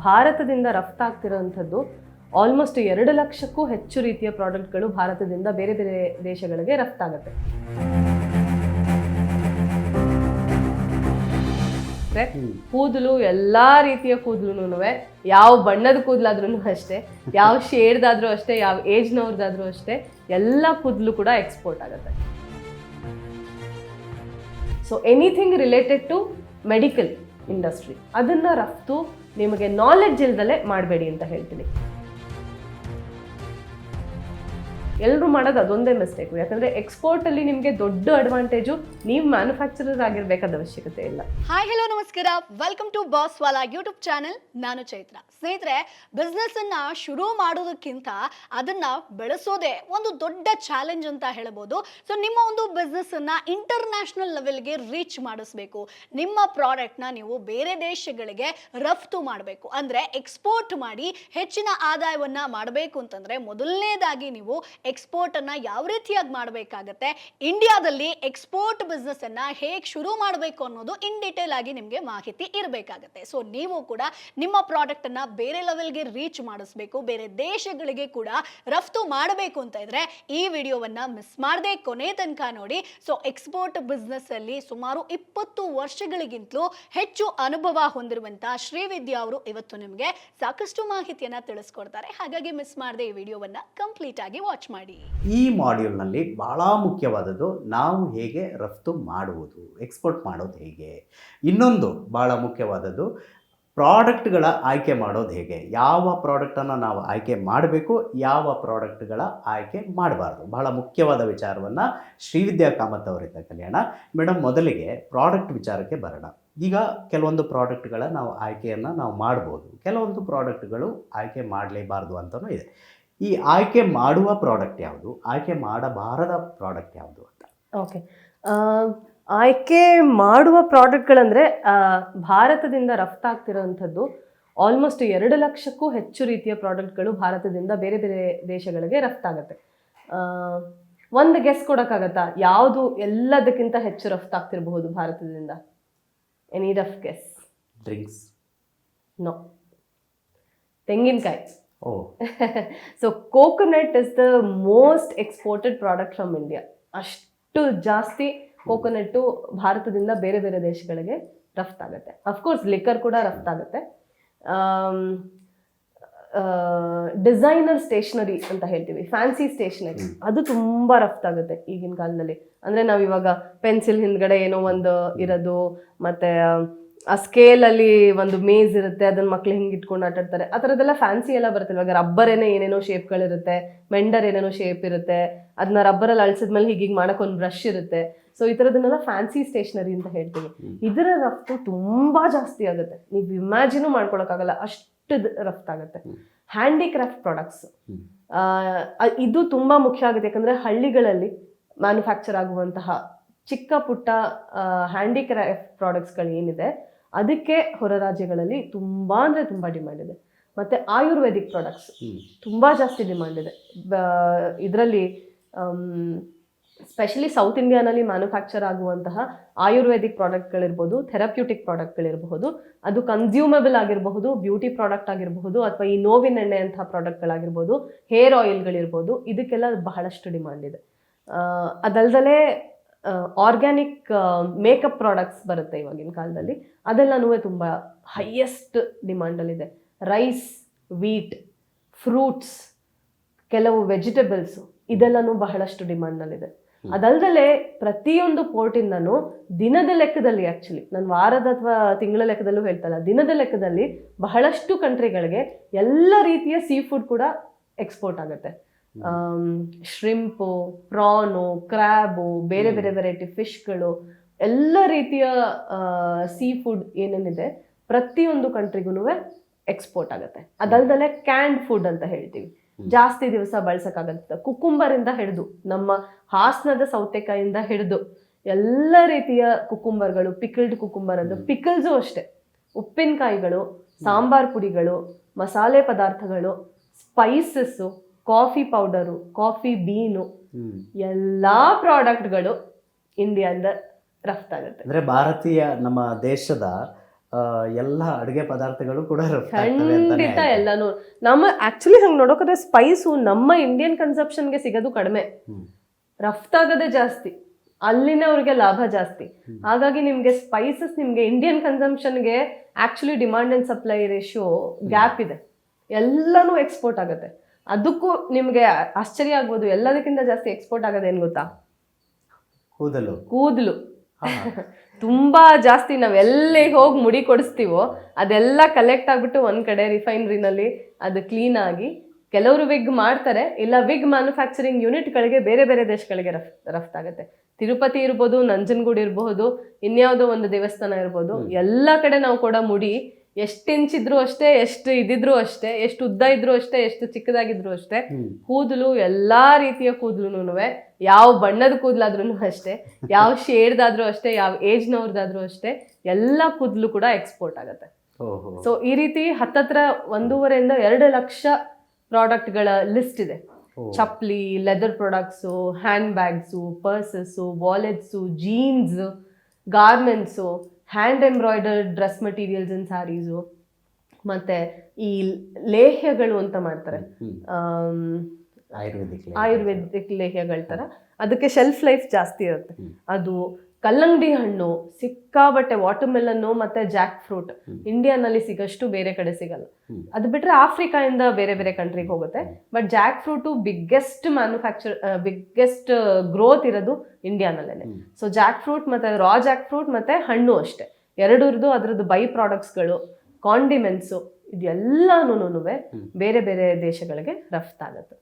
ಭಾರತದಿಂದ ರಫ್ತಾಗ್ತಿರೋಂಥದ್ದು ಆಲ್ಮೋಸ್ಟ್ 2 ಲಕ್ಷಕ್ಕೂ ಹೆಚ್ಚು ರೀತಿಯ ಪ್ರಾಡಕ್ಟ್ಗಳು ಭಾರತದಿಂದ ಬೇರೆ ಬೇರೆ ದೇಶಗಳಿಗೆ ರಫ್ತಾಗುತ್ತೆ. ಕೂದಲು ಎಲ್ಲ ರೀತಿಯ ಕೂದಲು, ಯಾವ ಬಣ್ಣದ ಕೂದಲಾದ್ರೂ ಅಷ್ಟೇ, ಯಾವ ಶೇಡ್ದಾದ್ರೂ ಅಷ್ಟೇ, ಯಾವ ಏಜ್ನವ್ರದ್ದಾದ್ರೂ ಅಷ್ಟೇ, ಎಲ್ಲ ಕೂದಲು ಕೂಡ ಎಕ್ಸ್ಪೋರ್ಟ್ ಆಗುತ್ತೆ. So anything related to medical industry ಅದನ್ನ ರಫ್ತು ನಿಮಗೆ ನಾಲೆಡ್ಜ್ ಇಲ್ದಲೇ ಮಾಡಬೇಡಿ ಅಂತ ಹೇಳ್ತೀನಿ. ಎಲ್ಲರೂ ಮಾಡೋದು ಅದೊಂದೇ ಮಿಸ್ಟೇಕು. ಯಾಕಂದ್ರೆ ಎಕ್ಸ್ಪೋರ್ಟ್ ಅಲ್ಲಿ ನಿಮಗೆ ದೊಡ್ಡ ಅಡ್ವಾಂಟೇಜು, ನೀವು ಮ್ಯಾನುಫ್ಯಾಕ್ಚರರ್ ಆಗಿರ್ಬೇಕಾದ ಅವಶ್ಯಕತೆ ಇಲ್ಲ. ಹಾಯ್ ಹಲೋ ನಮಸ್ಕಾರ, welcome to boss Wala YouTube channel. ನಾನು ಚೈತ್ರ. ಸ್ನೇಹಿತರೆ, ಬಿಸ್ನೆಸ್ ಅನ್ನ ಶುರು ಮಾಡೋದಕ್ಕಿಂತ ಅದನ್ನ ಬೆಳೆಸೋದೇ ಒಂದು ದೊಡ್ಡ ಚಾಲೆಂಜ್ ಅಂತ ಹೇಳ್ಬೋದು. ಸೊ ನಿಮ್ಮ ಒಂದು ಬಿಸ್ನೆಸ್ ಅನ್ನ ಇಂಟರ್ನ್ಯಾಷನಲ್ ಲೆವೆಲ್ಗೆ ರೀಚ್ ಮಾಡಿಸ್ಬೇಕು. ನಿಮ್ಮ ಪ್ರಾಡಕ್ಟ್ ನ ನೀವು ಬೇರೆ ದೇಶಗಳಿಗೆ ರಫ್ತು ಮಾಡಬೇಕು, ಅಂದ್ರೆ ಎಕ್ಸ್ಪೋರ್ಟ್ ಮಾಡಿ ಹೆಚ್ಚಿನ ಆದಾಯವನ್ನ ಮಾಡಬೇಕು ಅಂತಂದ್ರೆ ಮೊದಲನೇದಾಗಿ ನೀವು ಎಕ್ಸ್ಪೋರ್ಟ್ ಅನ್ನ ಯಾವ ರೀತಿಯಾಗಿ ಮಾಡಬೇಕಾಗತ್ತೆ, ಇಂಡಿಯಾದಲ್ಲಿ ಎಕ್ಸ್ಪೋರ್ಟ್ ಬಿಸ್ನೆಸ್ ಅನ್ನ ಹೇಗೆ ಶುರು ಮಾಡಬೇಕು ಅನ್ನೋದು ಇನ್ ಡೀಟೇಲ್ ಆಗಿ ನಿಮಗೆ ಮಾಹಿತಿ ಇರಬೇಕಾಗತ್ತೆ. ಸೊ ನೀವು ಕೂಡ ನಿಮ್ಮ ಪ್ರಾಡಕ್ಟ್ ಅನ್ನ ಬೇರೆ ಲೆವೆಲ್ಗೆ ರೀಚ್ ಮಾಡಿಸ್ಬೇಕು, ಬೇರೆ ದೇಶಗಳಿಗೆ ಕೂಡ ರಫ್ತು ಮಾಡಬೇಕು ಅಂತ ಇದ್ರೆ ಈ ವಿಡಿಯೋವನ್ನ ಮಿಸ್ ಮಾಡದೆ ಕೊನೆ ತನಕ ನೋಡಿ. ಸೊ ಎಕ್ಸ್ಪೋರ್ಟ್ ಬಿಸ್ನೆಸ್ ಅಲ್ಲಿ ಸುಮಾರು 20 ವರ್ಷಗಳಿಗಿಂತಲೂ ಹೆಚ್ಚು ಅನುಭವ ಹೊಂದಿರುವಂತಹ ಶ್ರೀವಿದ್ಯಾ ಅವರು ಇವತ್ತು ನಿಮಗೆ ಸಾಕಷ್ಟು ಮಾಹಿತಿಯನ್ನ ತಿಳಿಸ್ಕೊಡ್ತಾರೆ. ಹಾಗಾಗಿ ಮಿಸ್ ಮಾಡದೆ ಈ ವಿಡಿಯೋವನ್ನ ಕಂಪ್ಲೀಟ್ ಆಗಿ ವಾಚ್ ಮಾಡಿ. ಈ ಮಾಡ್ಯೂಲ್ನಲ್ಲಿ ಬಹಳ ಮುಖ್ಯವಾದದ್ದು ನಾವು ಹೇಗೆ ರಫ್ತು ಮಾಡುವುದು, ಎಕ್ಸ್ಪೋರ್ಟ್ ಮಾಡೋದು ಹೇಗೆ. ಇನ್ನೊಂದು ಬಹಳ ಮುಖ್ಯವಾದದ್ದು ಪ್ರಾಡಕ್ಟ್ಗಳ ಆಯ್ಕೆ ಮಾಡೋದು ಹೇಗೆ, ಯಾವ ಪ್ರಾಡಕ್ಟನ್ನು ನಾವು ಆಯ್ಕೆ ಮಾಡಬೇಕು, ಯಾವ ಪ್ರಾಡಕ್ಟ್ಗಳ ಆಯ್ಕೆ ಮಾಡಬಾರ್ದು. ಬಹಳ ಮುಖ್ಯವಾದ ವಿಚಾರವನ್ನು ಶ್ರೀವಿದ್ಯಾ ಕಾಮತ್ ಅವರಿಂದ ಕಲಿಯೋಣ. ಮೇಡಮ್, ಮೊದಲಿಗೆ ಪ್ರಾಡಕ್ಟ್ ವಿಚಾರಕ್ಕೆ ಬರೋಣ. ಈಗ ಕೆಲವೊಂದು ಪ್ರಾಡಕ್ಟ್ಗಳ ಆಯ್ಕೆಯನ್ನು ನಾವು ಮಾಡ್ಬೋದು, ಕೆಲವೊಂದು ಪ್ರಾಡಕ್ಟ್ಗಳು ಆಯ್ಕೆ ಮಾಡಲೇಬಾರ್ದು ಅಂತಲೂ ಇದೆ. ಈ ಆಯ್ಕೆ ಮಾಡುವ ಪ್ರಾಡಕ್ಟ್ ಯಾವುದು, ಆಯ್ಕೆ ಮಾಡಬಾರದ ಪ್ರಾಡಕ್ಟ್ ಯಾವುದು ಅಂತ? ಓಕೆ, ಆಯ್ಕೆ ಮಾಡುವ ಪ್ರಾಡಕ್ಟ್ಗಳಂದರೆ ಭಾರತದಿಂದ ರಫ್ತಾಗ್ತಿರೋಂಥದ್ದು ಆಲ್ಮೋಸ್ಟ್ 2 ಲಕ್ಷಕ್ಕೂ ಹೆಚ್ಚು ರೀತಿಯ ಪ್ರಾಡಕ್ಟ್ಗಳು ಭಾರತದಿಂದ ಬೇರೆ ಬೇರೆ ದೇಶಗಳಿಗೆ ರಫ್ತಾಗುತ್ತೆ. ಒಂದು ಗೆಸ್ ಕೊಡೋಕ್ಕಾಗತ್ತಾ ಯಾವುದು ಎಲ್ಲದಕ್ಕಿಂತ ಹೆಚ್ಚು ರಫ್ತಾಗ್ತಿರಬಹುದು ಭಾರತದಿಂದ? Any rough guess? Drinks? No, ತೆಂಗಿನಕಾಯಿ. So coconut is the most exported product from India. ಅಷ್ಟು ಜಾಸ್ತಿ ಕೋಕೋನಟ್ಟು ಭಾರತದಿಂದ ಬೇರೆ ಬೇರೆ ದೇಶಗಳಿಗೆ ರಫ್ತಾಗುತ್ತೆ. ಅಫ್ಕೋರ್ಸ್ ಲಿಕ್ಕರ್ ಕೂಡ ರಫ್ತಾಗುತ್ತೆ. ಡಿಸೈನರ್ ಸ್ಟೇಷನರಿ ಅಂತ ಹೇಳ್ತೀವಿ, ಫ್ಯಾನ್ಸಿ ಸ್ಟೇಷನರಿ, ಅದು ತುಂಬ ರಫ್ತಾಗುತ್ತೆ ಈಗಿನ ಕಾಲದಲ್ಲಿ. ಅಂದರೆ ನಾವು ಇವಾಗ ಪೆನ್ಸಿಲ್ ಹಿಂದ್ಗಡೆ ಏನೋ ಒಂದು ಇರೋದು, ಮತ್ತು ಆ ಸ್ಕೇಲಲ್ಲಿ ಒಂದು ಮೇಜ್ ಇರುತ್ತೆ, ಅದನ್ನ ಮಕ್ಳು ಹಿಂಗೆ ಇಟ್ಕೊಂಡು ಆಟಾಡ್ತಾರೆ, ಆ ಥರದ್ದೆಲ್ಲ ಫ್ಯಾನ್ಸಿ ಎಲ್ಲ ಬರುತ್ತೆ. ಇವಾಗ ರಬ್ಬರೇನೆ ಏನೇನೋ ಶೇಪ್ಗಳಿರುತ್ತೆ, ಮೆಂಡರ್ ಏನೇನೋ ಶೇಪ್ ಇರುತ್ತೆ, ಅದನ್ನ ರಬ್ಬರಲ್ಲಿ ಅಳಿಸಿದ್ಮೇಲೆ ಹೀಗೆ ಮಾಡೋಕೆ ಒಂದು ಬ್ರಷ್ ಇರುತ್ತೆ. ಸೊ ಈ ಥರದನ್ನೆಲ್ಲ ಫ್ಯಾನ್ಸಿ ಸ್ಟೇಷನರಿ ಅಂತ ಹೇಳ್ತೀವಿ. ಇದರ ರಫ್ತು ತುಂಬ ಜಾಸ್ತಿ ಆಗುತ್ತೆ, ನೀವು ಇಮ್ಯಾಜಿನೂ ಮಾಡ್ಕೊಳಕ್ಕಾಗಲ್ಲ, ಅಷ್ಟು ರಫ್ತಾಗುತ್ತೆ. ಹ್ಯಾಂಡಿಕ್ರಾಫ್ಟ್ ಪ್ರಾಡಕ್ಟ್ಸ್ ಇದು ತುಂಬ ಮುಖ್ಯ ಆಗುತ್ತೆ. ಯಾಕಂದರೆ ಹಳ್ಳಿಗಳಲ್ಲಿ ಮ್ಯಾನುಫ್ಯಾಕ್ಚರ್ ಆಗುವಂತಹ ಚಿಕ್ಕ ಪುಟ್ಟ ಹ್ಯಾಂಡಿಕ್ರಾಫ್ಟ್ ಪ್ರಾಡಕ್ಟ್ಸ್ಗಳು ಏನಿದೆ ಅದಕ್ಕೆ ಹೊರ ರಾಜ್ಯಗಳಲ್ಲಿ ತುಂಬ ಅಂದರೆ ತುಂಬ ಡಿಮ್ಯಾಂಡ್ ಇದೆ. ಮತ್ತು ಆಯುರ್ವೇದಿಕ್ ಪ್ರಾಡಕ್ಟ್ಸ್ ತುಂಬ ಜಾಸ್ತಿ ಡಿಮ್ಯಾಂಡ್ ಇದೆ. ಇದರಲ್ಲಿ ಸ್ಪೆಷಲಿ ಸೌತ್ ಇಂಡಿಯಾನಲ್ಲಿ ಮ್ಯಾನುಫ್ಯಾಕ್ಚರ್ ಆಗುವಂತಹ ಆಯುರ್ವೇದಿಕ್ ಪ್ರಾಡಕ್ಟ್ಗಳಿರ್ಬೋದು, ಥೆರಪ್ಯೂಟಿಕ್ ಪ್ರಾಡಕ್ಟ್ಗಳಿರಬಹುದು, ಅದು ಕನ್ಸ್ಯೂಮಬಲ್ ಆಗಿರಬಹುದು, ಬ್ಯೂಟಿ ಪ್ರಾಡಕ್ಟ್ ಆಗಿರಬಹುದು, ಅಥವಾ ಈ ನೋವಿನ ಎಣ್ಣೆ ಅಂತಹ ಪ್ರಾಡಕ್ಟ್ಗಳಾಗಿರ್ಬೋದು, ಹೇರ್ ಆಯಿಲ್ಗಳಿರ್ಬೋದು, ಇದಕ್ಕೆಲ್ಲ ಬಹಳಷ್ಟು ಡಿಮ್ಯಾಂಡ್ ಇದೆ. ಅದಲ್ದಲೇ ಆರ್ಗ್ಯಾನಿಕ್ ಮೇಕಪ್ ಪ್ರಾಡಕ್ಟ್ಸ್ ಬರುತ್ತೆ ಇವಾಗಿನ ಕಾಲದಲ್ಲಿ, ಅದೆಲ್ಲನೂ ತುಂಬ ಹೈಯೆಸ್ಟ್ ಡಿಮ್ಯಾಂಡಲ್ಲಿದೆ. ರೈಸ್, ವೀಟ್, ಫ್ರೂಟ್ಸ್, ಕೆಲವು ವೆಜಿಟೇಬಲ್ಸು, ಇದೆಲ್ಲನೂ ಬಹಳಷ್ಟು ಡಿಮ್ಯಾಂಡ್ನಲ್ಲಿದೆ. ಅದಲ್ದಲೇ ಪ್ರತಿಯೊಂದು ಪೋರ್ಟಿಂದನೂ ದಿನದ ಲೆಕ್ಕದಲ್ಲಿ, ಆ್ಯಕ್ಚುಲಿ ನಾನು ವಾರದ ಅಥವಾ ತಿಂಗಳ ಲೆಕ್ಕದಲ್ಲೂ ಹೇಳ್ತಲ್ಲ, ದಿನದ ಲೆಕ್ಕದಲ್ಲಿ ಬಹಳಷ್ಟು ಕಂಟ್ರಿಗಳಿಗೆ ಎಲ್ಲ ರೀತಿಯ ಸೀ ಫುಡ್ ಕೂಡ ಎಕ್ಸ್ಪೋರ್ಟ್ ಆಗುತ್ತೆ. ಶ್ರಿಂಪು, ಪ್ರಾನು, ಕ್ರ್ಯಾಬು, ಬೇರೆ ಬೇರೆ ವೆರೈಟಿ ಫಿಶ್ಗಳು, ಎಲ್ಲ ರೀತಿಯ ಸೀ ಫುಡ್ ಏನೇನಿದೆ ಪ್ರತಿಯೊಂದು ಕಂಟ್ರಿಗೂ ಎಕ್ಸ್ಪೋರ್ಟ್ ಆಗುತ್ತೆ. ಅದಲ್ದಲೇ ಕ್ಯಾಂಡ್ ಫುಡ್ ಅಂತ ಹೇಳ್ತೀವಿ, ಜಾಸ್ತಿ ದಿವಸ ಬಳಸಕ್ಕಾಗತ್ತೆ. ಕುಕುಂಬರಿಂದ ಹಿಡಿದು, ನಮ್ಮ ಹಾಸನದ ಸೌತೆಕಾಯಿಂದ ಹಿಡಿದು ಎಲ್ಲ ರೀತಿಯ ಕುಕುಂಬರ್ಗಳು, ಪಿಕಲ್ಡ್ ಕುಕುಂಬರ್ ಅದು, ಪಿಕಲ್ಸು ಅಷ್ಟೇ, ಉಪ್ಪಿನಕಾಯಿಗಳು, ಸಾಂಬಾರ್ ಪುಡಿಗಳು, ಮಸಾಲೆ ಪದಾರ್ಥಗಳು, spices, coffee powder, coffee bean, ಎಲ್ಲ ಪ್ರಾಡಕ್ಟ್ಗಳು ಇಂಡಿಯಾದಿಂದ ರಫ್ತಾಗುತ್ತೆ. ಅಂದರೆ ಭಾರತೀಯ ನಮ್ಮ ದೇಶದ ಎಲ್ಲ ಅಡುಗೆ ಪದಾರ್ಥಗಳು ಕೂಡ ರಫ್ತಾಗ್ತವೆ ಅಂತಾನೆ ಖಂಡಿತ ಆಯ್ತು. ಎಲ್ಲಾನು. ನಮ್ಮ ಆಕ್ಚುಲಿ ಹಂಗೆ ನೋಡೋಕಂದ್ರೆ ಸ್ಪೈಸು ನಮ್ಮ ಇಂಡಿಯನ್ ಕನ್ಸಪ್ಷನ್ಗೆ ಸಿಗೋದು ಕಡಿಮೆ, ಹ್ಮ್. ರಫ್ತಾಗದೆ ಜಾಸ್ತಿ, ಅಲ್ಲಿನೇ ಅವ್ರಿಗೆ ಲಾಭ ಜಾಸ್ತಿ. ಹಾಗಾಗಿ ನಿಮ್ಗೆ ಸ್ಪೈಸಸ್ ನಿಮ್ಗೆ ಇಂಡಿಯನ್ ಕನ್ಸಂಪ್ಷನ್ಗೆ actually demand and supply ratio gap ಇದೆ, ಎಲ್ಲಾನು ಎಕ್ಸ್ಪೋರ್ಟ್ ಆಗುತ್ತೆ. ಅದಕ್ಕೂ ನಿಮ್ಗೆ ಆಶ್ಚರ್ಯ ಆಗ್ಬೋದು, ಎಲ್ಲದಕ್ಕಿಂತ ಜಾಸ್ತಿ ಎಕ್ಸ್ಪೋರ್ಟ್ ಆಗೋದು ಏನ್ ಗೊತ್ತಾ? ಕೂದಲು. ತುಂಬಾ ಜಾಸ್ತಿ ನಾವ್ ಎಲ್ಲಿಗೆ ಹೋಗಿ ಮುಡಿ ಕೊಡಿಸ್ತೀವೋ ಅದೆಲ್ಲ ಕಲೆಕ್ಟ್ ಆಗ್ಬಿಟ್ಟು ಒಂದ್ ಕಡೆ ರಿಫೈನರಿನಲ್ಲಿ ಅದು ಕ್ಲೀನ್ ಆಗಿ ಕೆಲವರು ವಿಗ್ ಮಾಡ್ತಾರೆ, ಇಲ್ಲ ವಿಗ್ ಮ್ಯಾನುಫ್ಯಾಕ್ಚರಿಂಗ್ ಯೂನಿಟ್ಗಳಿಗೆ ಬೇರೆ ಬೇರೆ ದೇಶಗಳಿಗೆ ರಫ್ತಾಗತ್ತೆ. ತಿರುಪತಿ ಇರ್ಬೋದು, ನಂಜನಗೂಡು ಇರಬಹುದು, ಇನ್ಯಾವುದೋ ಒಂದು ದೇವಸ್ಥಾನ ಇರ್ಬೋದು, ಎಲ್ಲ ಕಡೆ ನಾವು ಕೂಡ ಮುಡಿ ಎಷ್ಟು ಇಂಚ್ ಇದ್ರು ಅಷ್ಟೇ, ಎಷ್ಟು ಇದಿದ್ರು ಅಷ್ಟೇ, ಎಷ್ಟು ಉದ್ದ ಇದ್ರು ಅಷ್ಟೇ, ಎಷ್ಟು ಚಿಕ್ಕದಾಗಿದ್ರು ಅಷ್ಟೇ, ಕೂದಲು ಎಲ್ಲಾ ರೀತಿಯ ಕೂದಲುನುವೆ, ಯಾವ ಬಣ್ಣದ ಕೂದಲಾದ್ರೂ ಅಷ್ಟೇ, ಯಾವ ಶೇಡ್ದಾದ್ರೂ ಅಷ್ಟೇ, ಯಾವ ಏಜ್ನವ್ರದ್ದಾದ್ರೂ ಅಷ್ಟೇ, ಎಲ್ಲ ಕೂದಲು ಕೂಡ ಎಕ್ಸ್ಪೋರ್ಟ್ ಆಗತ್ತೆ. ಸೊ ಈ ರೀತಿ ಹತ್ತತ್ರ 1.5-2 ಲಕ್ಷ ಪ್ರಾಡಕ್ಟ್ಗಳ ಲಿಸ್ಟ್ ಇದೆ. ಚಪ್ಪಲಿ, leather products, hand bags, purses, wallets, jeans, garments, hand embroidered dress materials and saris, ಮತ್ತೆ ಈ ಲೇಹ್ಯಗಳು ಅಂತ ಮಾಡ್ತಾರೆ, ಆಯುರ್ವೇದಿಕ್ ಲೇಹ್ಯಗಳ ಥರ. ಅದಕ್ಕೆ ಶೆಲ್ಫ್ ಲೈಫ್ ಜಾಸ್ತಿ ಇರುತ್ತೆ. ಅದು ಕಲ್ಲಂಗಡಿ ಹಣ್ಣು, ಸಿಕ್ಕಾಬಟ್ಟೆ ವಾಟರ್ ಮೆಲನ್ನು ಮತ್ತೆ ಜಾಕ್ ಫ್ರೂಟ್ ಇಂಡಿಯಾನಲ್ಲಿ ಸಿಗಷ್ಟು ಬೇರೆ ಕಡೆ ಸಿಗಲ್ಲ. ಅದು ಬಿಟ್ರೆ ಆಫ್ರಿಕಾಯಿಂದ ಬೇರೆ ಬೇರೆ ಕಂಟ್ರಿಗೆ ಹೋಗುತ್ತೆ. But Jack fruit biggest biggest growth ಇರೋದು ಇಂಡಿಯಾನಲ್ಲೇನೆ. ಸೊ ಜಾಕ್ ಫ್ರೂಟ್ ಮತ್ತೆ ರಾ ಜಾಕ್ ಫ್ರೂಟ್ ಮತ್ತೆ ಹಣ್ಣು ಅಷ್ಟೇ, ಎರಡರದ್ದು ಅದರದ್ದು ಬೈ ಪ್ರಾಡಕ್ಟ್ಸ್ಗಳು, ಕಾಂಡಿಮೆಂಟ್ಸು, ಇದೆಲ್ಲಾನು ಬೇರೆ ಬೇರೆ ದೇಶಗಳಿಗೆ ರಫ್ತಾಗತ್ತೆ.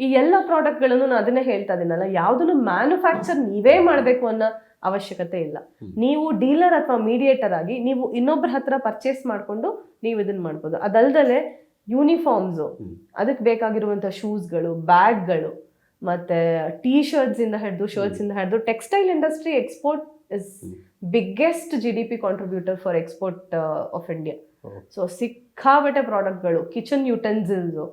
ಈ ಎಲ್ಲ ಪ್ರಾಡಕ್ಟ್ಗಳನ್ನು ನಾನು ಅದನ್ನೇ ಹೇಳ್ತಾ ಇದೀನಲ್ಲ, ಯಾವುದನ್ನು ಮ್ಯಾನುಫ್ಯಾಕ್ಚರ್ ನೀವೇ ಮಾಡಬೇಕು ಅನ್ನೋ ಅವಶ್ಯಕತೆ ಇಲ್ಲ. ನೀವು ಡೀಲರ್ ಅಥವಾ ಮೀಡಿಯೇಟರ್ ಆಗಿ ನೀವು ಇನ್ನೊಬ್ಬರ ಹತ್ರ ಪರ್ಚೇಸ್ ಮಾಡಿಕೊಂಡು ನೀವು ಇದನ್ನ ಮಾಡ್ಬೋದು. ಅದಲ್ದಲೆ ಯೂನಿಫಾರ್ಮ್ಸು, ಅದಕ್ಕೆ ಬೇಕಾಗಿರುವಂಥ ಶೂಸ್ಗಳು, ಬ್ಯಾಗ್ಗಳು, ಮತ್ತೆ ಟೀ ಶರ್ಟ್ಸ್ ಇಂದ ಹಿಡಿದು textile industry export is biggest GDP contributor for export of India. So ಸಿಕ್ಕಾಬಟ್ಟೆ ಪ್ರಾಡಕ್ಟ್ಗಳು, ಕಿಚನ್ ಯುಟೆನ್ಸಿಲ್ಸು,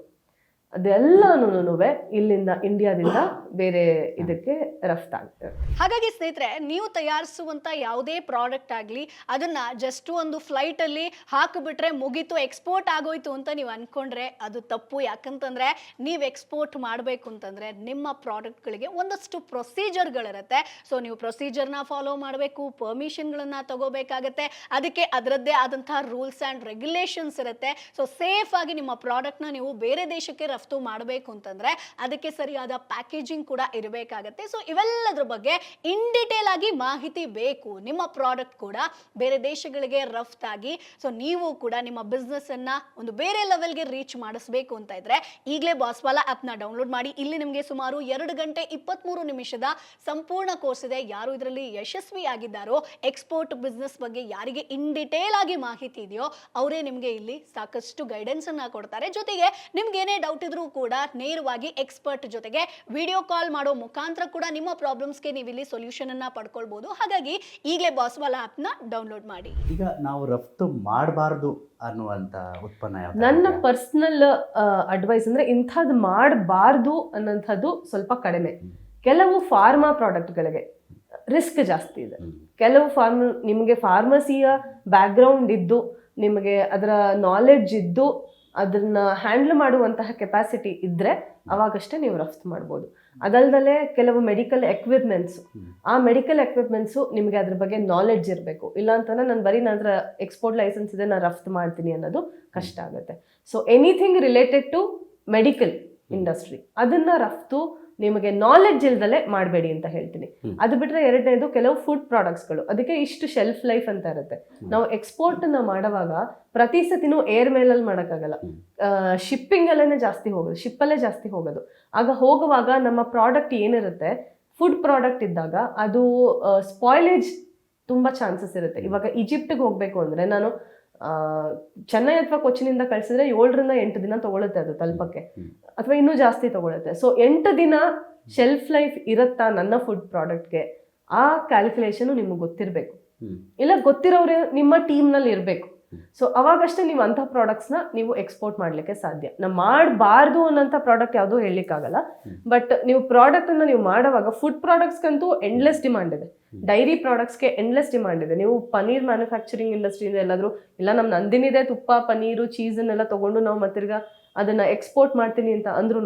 ಅದೆಲ್ಲನೂ ಇಲ್ಲಿಂದ ಇಂಡಿಯಾದಿಂದ ಬೇರೆ ಇದಕ್ಕೆ ರಫ್ತಾಗ್ತದೆ. ಹಾಗಾಗಿ ಸ್ನೇಹಿತರೆ, ನೀವು ತಯಾರಿಸುವಂತ ಯಾವುದೇ ಪ್ರಾಡಕ್ಟ್ ಆಗಲಿ ಅದನ್ನ ಜಸ್ಟ್ ಒಂದು ಫ್ಲೈಟ್ ಅಲ್ಲಿ ಹಾಕಿಬಿಟ್ರೆ ಮುಗೀತು, ಎಕ್ಸ್ಪೋರ್ಟ್ ಆಗೋಯ್ತು ಅಂತ ನೀವು ಅನ್ಕೊಂಡ್ರೆ ಅದು ತಪ್ಪು. ಯಾಕಂತಂದ್ರೆ ನೀವು ಎಕ್ಸ್ಪೋರ್ಟ್ ಮಾಡಬೇಕು ಅಂತಂದ್ರೆ ನಿಮ್ಮ ಪ್ರಾಡಕ್ಟ್ಗಳಿಗೆ ಒಂದಷ್ಟು ಪ್ರೊಸೀಜರ್ಗಳಿರುತ್ತೆ. ಸೊ ನೀವು ಪ್ರೊಸೀಜರ್ನ ಫಾಲೋ ಮಾಡಬೇಕು, ಪರ್ಮಿಷನ್ಗಳನ್ನ ತಗೋಬೇಕಾಗತ್ತೆ, ಅದಕ್ಕೆ ಅದರದ್ದೇ ಆದಂತಹ ರೂಲ್ಸ್ ಆ್ಯಂಡ್ ರೆಗ್ಯುಲೇಷನ್ಸ್ ಇರುತ್ತೆ. ಸೊ ಸೇಫ್ ಆಗಿ ನಿಮ್ಮ ಪ್ರಾಡಕ್ಟ್ನ ನೀವು ಬೇರೆ ದೇಶಕ್ಕೆ ರಫ್ತು ಮಾಡಬೇಕು ಅಂತಂದ್ರೆ ಅದಕ್ಕೆ ಸರಿಯಾದ ಪ್ಯಾಕೇಜಿಂಗ್ ಕೂಡ ಇರಬೇಕಾಗತ್ತೆ. ಸೊ ಇವೆಲ್ಲದ್ರ ಬಗ್ಗೆ ಇನ್ ಡಿಟೇಲ್ ಆಗಿ ಮಾಹಿತಿ ಬೇಕು. ನಿಮ್ಮ ಪ್ರಾಡಕ್ಟ್ ಕೂಡ ಬೇರೆ ದೇಶಗಳಿಗೆ ರಫ್ತಾಗಿ ಸೊ ನೀವು ಕೂಡ ನಿಮ್ಮ ಬಿಸ್ನೆಸ್ ಅನ್ನ ಒಂದು ಬೇರೆ ಲೆವೆಲ್ಗೆ ರೀಚ್ ಮಾಡಿಸಬೇಕು ಅಂತ ಇದ್ರೆ ಈಗಲೇ ಬಾಸ್ವಾಲಾ ಆಪ್ ನ ಡೌನ್ಲೋಡ್ ಮಾಡಿ. ಇಲ್ಲಿ ನಿಮಗೆ ಸುಮಾರು 2 ಗಂಟೆ 23 ನಿಮಿಷದ ಸಂಪೂರ್ಣ ಕೋರ್ಸ್ ಇದೆ. ಯಾರು ಇದರಲ್ಲಿ ಯಶಸ್ವಿ ಆಗಿದ್ದಾರೋ, ಎಕ್ಸ್ಪೋರ್ಟ್ ಬಿಸ್ನೆಸ್ ಬಗ್ಗೆ ಯಾರಿಗೆ ಇನ್ ಡಿಟೇಲ್ ಆಗಿ ಮಾಹಿತಿ ಇದೆಯೋ ಅವರೇ ನಿಮಗೆ ಇಲ್ಲಿ ಸಾಕಷ್ಟು ಗೈಡೆನ್ಸ್ ಅನ್ನ ಕೊಡ್ತಾರೆ. ಜೊತೆಗೆ ನಿಮ್ಗೆ ಏನೇ ಡೌಟ್ ಇದ್ರೂ ಕೂಡ ನೇರವಾಗಿ ಎಕ್ಸ್ಪರ್ಟ್ ಜೊತೆಗೆ ವಿಡಿಯೋ ಕಾಲ್ ಮಾಡೋ ಮುಖಾಂತರ ಕೂಡ ನಿಮ್ಮ ಪ್ರಾಬ್ಲಮ್ಸ್ಗೆ ನೀವು ಇಲ್ಲಿ ಸೊಲ್ಯೂಷನ್ ಅನ್ನ ಪಡ್ಕೊಳ್ಬಹುದು. ಹಾಗಾಗಿ ಈಗಲೇ ಬಾಸ್ವಾಲಾ ಆಪ್ ನ ಡೌನ್ಲೋಡ್ ಮಾಡಿ. ಈಗ ನಾವು ರಫ್ತು ಮಾಡಬಾರ್ದು ಅನ್ನುವಂತ ಉತ್ಪನ್ನ ನನ್ನ ಪರ್ಸನಲ್ ಅಡ್ವೈಸ್ ಅಂದ್ರೆ ಇಂಥದ್ದು ಮಾಡಬಾರ್ದು ಅನ್ನೋಂಥದ್ದು ಸ್ವಲ್ಪ ಕಡಿಮೆ. ಕೆಲವು ಫಾರ್ಮಾ ಪ್ರಾಡಕ್ಟ್ಗಳಿಗೆ ರಿಸ್ಕ್ ಜಾಸ್ತಿ ಇದೆ. ಕೆಲವು ನಿಮಗೆ ಫಾರ್ಮಸಿಯ ಬ್ಯಾಕ್ಗ್ರೌಂಡ್ ಇದ್ದು, ನಿಮಗೆ ಅದರ ನಾಲೆಡ್ಜ್ ಇದ್ದು, ಅದನ್ನ ಹ್ಯಾಂಡಲ್ ಮಾಡುವಂತಹ ಕೆಪಾಸಿಟಿ ಇದ್ರೆ ಅವಾಗಷ್ಟೇ ನೀವು ರಫ್ತು ಮಾಡ್ಬೋದು. ಅದಲ್ದಲೆ ಕೆಲವು ಮೆಡಿಕಲ್ ಎಕ್ವಿಪ್ಮೆಂಟ್ಸ್, ಆ ಮೆಡಿಕಲ್ ಎಕ್ವಿಪ್ಮೆಂಟ್ಸು ನಿಮಗೆ ಅದ್ರ ಬಗ್ಗೆ ನಾಲೆಡ್ಜ್ ಇರಬೇಕು. ಇಲ್ಲ ಅಂತಂದ್ರೆ ನಾನು ಬರೀ ನನ್ನ ಎಕ್ಸ್ಪೋರ್ಟ್ ಲೈಸೆನ್ಸ್ ಇದೆ, ನಾನು ರಫ್ತು ಮಾಡ್ತೀನಿ ಅನ್ನೋದು ಕಷ್ಟ ಆಗುತ್ತೆ. So anything related to medical industry ಅದನ್ನ ರಫ್ತು ನಿಮಗೆ ನಾಲೆಡ್ಜ್ ಇಲ್ದಲೆ ಮಾಡಬೇಡಿ ಅಂತ ಹೇಳ್ತೀನಿ. ಅದು ಬಿಟ್ರೆ ಎರಡನೇದು ಕೆಲವು ಫುಡ್ ಪ್ರಾಡಕ್ಟ್ಸ್ಗಳು, ಅದಕ್ಕೆ ಇಷ್ಟು ಶೆಲ್ಫ್ ಲೈಫ್ ಅಂತ ಇರುತ್ತೆ. ನಾವು ಎಕ್ಸ್ಪೋರ್ಟ್ ನ ಮಾಡುವಾಗ ಪ್ರತಿ ಸತಿನೂ ಏರ್ ಮೇಲಲ್ಲಿ ಮಾಡೋಕ್ಕಾಗಲ್ಲ, ಶಿಪ್ಪಿಂಗ್ ಅಲ್ಲೇ ಜಾಸ್ತಿ ಹೋಗೋದು, ಶಿಪ್ಪಲ್ಲೇ ಜಾಸ್ತಿ ಹೋಗೋದು. ಆಗ ಹೋಗುವಾಗ ನಮ್ಮ ಪ್ರಾಡಕ್ಟ್ ಏನಿರುತ್ತೆ, ಫುಡ್ ಪ್ರಾಡಕ್ಟ್ ಇದ್ದಾಗ ಅದು ಸ್ಪಾಯ್ಲೇಜ್ ತುಂಬಾ ಚಾನ್ಸಸ್ ಇರುತ್ತೆ. ಇವಾಗ ಈಜಿಪ್ಟ್ಗೆ ಹೋಗ್ಬೇಕು ಅಂದ್ರೆ ನಾನು ಚೆನ್ನೈ ಅಥವಾ ಕೊಚ್ಚಿನಿಂದ ಕಳಿಸಿದ್ರೆ 7-8 ದಿನ ತಗೊಳುತ್ತೆ ಅದು ತಲುಪಕ್ಕೆ, ಅಥವಾ ಇನ್ನೂ ಜಾಸ್ತಿ ತಗೊಳುತ್ತೆ. ಸೊ 8 ದಿನ ಶೆಲ್ಫ್ ಲೈಫ್ ಇರುತ್ತಾ ನನ್ನ ಫುಡ್ ಪ್ರಾಡಕ್ಟ್ಗೆ, ಆ ಕ್ಯಾಲ್ಕುಲೇಷನ್ ನಿಮ್ಗೆ ಗೊತ್ತಿರಬೇಕು. ಇಲ್ಲ ಗೊತ್ತಿರೋರು ನಿಮ್ಮ ಟೀಮ್ನಲ್ಲಿ ಇರಬೇಕು. ಸೊ ಅವಾಗಷ್ಟೇ ನೀವು ಅಂಥ ಪ್ರಾಡಕ್ಟ್ಸ್ನ ನೀವು ಎಕ್ಸ್ಪೋರ್ಟ್ ಮಾಡಲಿಕ್ಕೆ ಸಾಧ್ಯ. ನಾವು ಮಾಡಬಾರ್ದು ಅನ್ನೋಂಥ ಪ್ರಾಡಕ್ಟ್ ಯಾವುದೂ ಹೇಳಲಿಕ್ಕಾಗಲ್ಲ. ಬಟ್ ನೀವು ಪ್ರಾಡಕ್ಟನ್ನು ನೀವು ಮಾಡುವಾಗ ಫುಡ್ ಪ್ರಾಡಕ್ಟ್ಸ್ಗಂತೂ ಎಂಡ್ಲೆಸ್ ಡಿಮಾಂಡ್ ಇದೆ, ಡೈರಿ ಪ್ರಾಡಕ್ಟ್ಸ್ಗೆ ಎಂಡ್ಲೆಸ್ ಡಿಮಾಂಡ್ ಇದೆ. ನೀವು ಪನೀರ್ ಮ್ಯಾನುಫ್ಯಾಕ್ಚರಿಂಗ್ ಇಂಡಸ್ಟ್ರಿಯಿಂದ ಎಲ್ಲಾದರೂ ಇಲ್ಲ ನಮ್ಮ ನಂದಿನಿದೆ ತುಪ್ಪ ಪನೀರು ಚೀಸನ್ನೆಲ್ಲ ತೊಗೊಂಡು ನಾವು ಮತ್ತಿರ್ಗ ಅದನ್ನು ಎಕ್ಸ್ಪೋರ್ಟ್ ಮಾಡ್ತೀನಿ ಅಂತ ಅಂದ್ರೂ